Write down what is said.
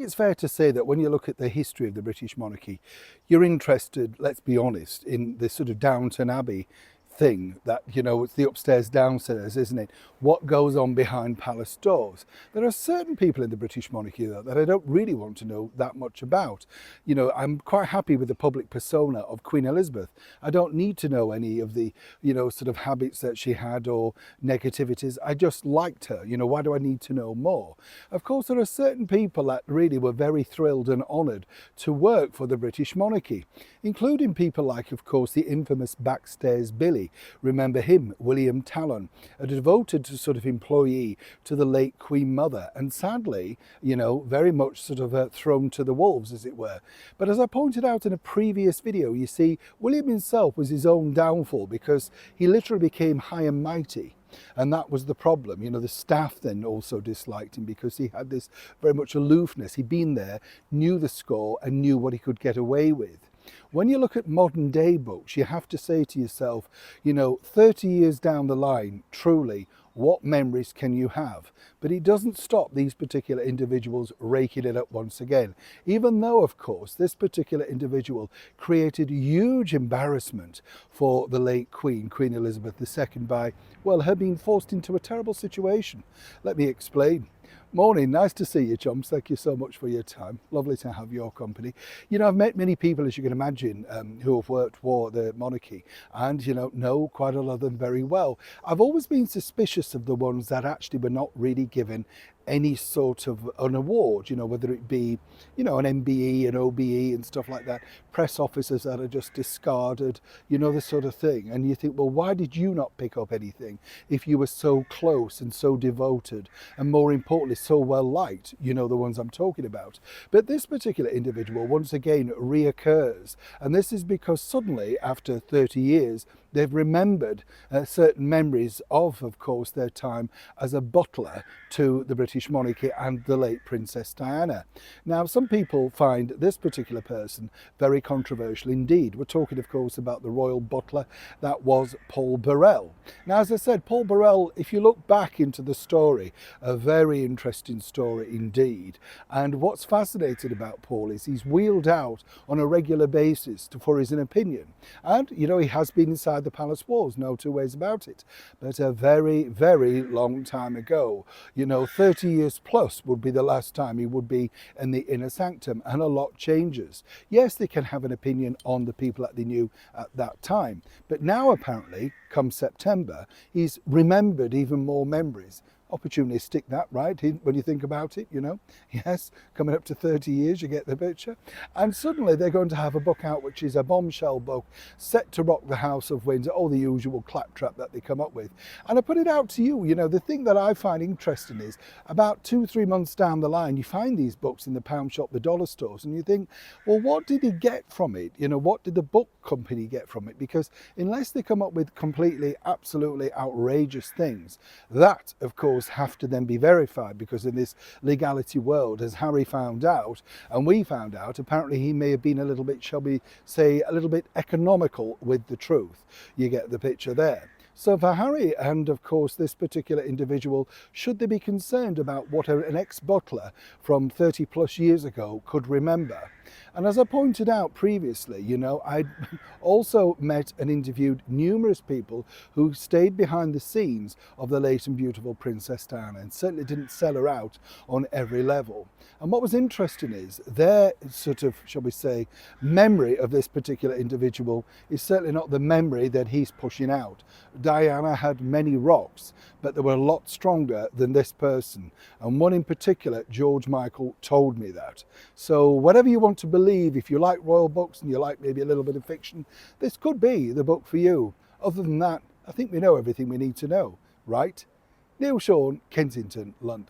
it's fair to say that when you look at the history of the British monarchy, you're interested, let's be honest, in this sort of Downton Abbey thing that, you know, it's the upstairs downstairs, isn't it? What goes on behind palace doors. There are certain people in the British monarchy though that I don't really want to know that much about. You know, I'm quite happy with the public persona of Queen Elizabeth. I don't need to know any of the, you know, sort of habits that she had or negativities. I just liked her. You know, why do I need to know more? Of course, there are certain people that really were very thrilled and honoured to work for the British monarchy, including people like, of course, the infamous Backstairs Billy. Remember him, William Talon, a devoted sort of employee to the late Queen Mother, and sadly, you know, very much sort of thrown to the wolves, as it were. But as I pointed out in a previous video, you see, William himself was his own downfall because he literally became high and mighty. And that was the problem. You know, the staff then also disliked him because he had this very much aloofness. He'd been there, knew the score, and knew what he could get away with. When you look at modern day books, you have to say to yourself, you know, 30 years down the line, truly, what memories can you have? But it doesn't stop these particular individuals raking it up once again, even though, of course, this particular individual created huge embarrassment for the late Queen Elizabeth II by, well, her being forced into a terrible situation. Let me explain. Morning, nice to see you, chums. Thank you so much for your time. Lovely to have your company. You know, I've met many people, as you can imagine, who have worked for the monarchy and, you know quite a lot of them very well. I've always been suspicious of the ones that actually were not really given any sort of an award, you know, whether it be, you know, an MBE, an OBE and stuff like that, press officers that are just discarded, you know, this sort of thing. And you think, well, why did you not pick up anything if you were so close and so devoted and, more importantly, so well liked, you know, the ones I'm talking about. But this particular individual once again reoccurs, and this is because suddenly after 30 years they've remembered certain memories of course, their time as a butler to the British monarchy and the late Princess Diana. Now, some people find this particular person very controversial indeed. We're talking, of course, about the royal butler that was Paul Burrell. Now, as I said, Paul Burrell, if you look back into the story, a very interesting story indeed. And what's fascinating about Paul is he's wheeled out on a regular basis for his opinion. And, you know, he has been inside the palace walls, no two ways about it. But a very, very long time ago, you know, 30 years plus would be the last time he would be in the inner sanctum, and a lot changes. Yes, they can have an opinion on the people that they knew at that time, but now apparently, come September, he's remembered even more memories. Opportunistic, that, right, when you think about it, you know. Yes, coming up to 30 years, you get the picture. And suddenly they're going to have a book out which is a bombshell book set to rock the House of Windsor, all the usual claptrap that they come up with. And I put it out to you, you know, the thing that I find interesting is about 2-3 months down the line, you find these books in the pound shop, the dollar stores, and you think, well, what did he get from it? You know, what did the book company get from it? Because unless they come up with completely, absolutely outrageous things, that, of course, have to then be verified, because in this legality world, as Harry found out and we found out, apparently he may have been a little bit, shall we say, a little bit economical with the truth. You get the picture there. So for Harry and, of course, this particular individual, should they be concerned about what an ex-butler from 30 plus years ago could remember? And as I pointed out previously, you know, I also met and interviewed numerous people who stayed behind the scenes of the late and beautiful Princess Diana, and certainly didn't sell her out on every level. And what was interesting is their sort of, shall we say, memory of this particular individual is certainly not the memory that he's pushing out. Diana had many rocks, but they were a lot stronger than this person. And one in particular, George Michael, told me that. So whatever you want to believe, if you like royal books and you like maybe a little bit of fiction, this could be the book for you. Other than that, I think we know everything we need to know, right? Neil Sean, Kensington, London.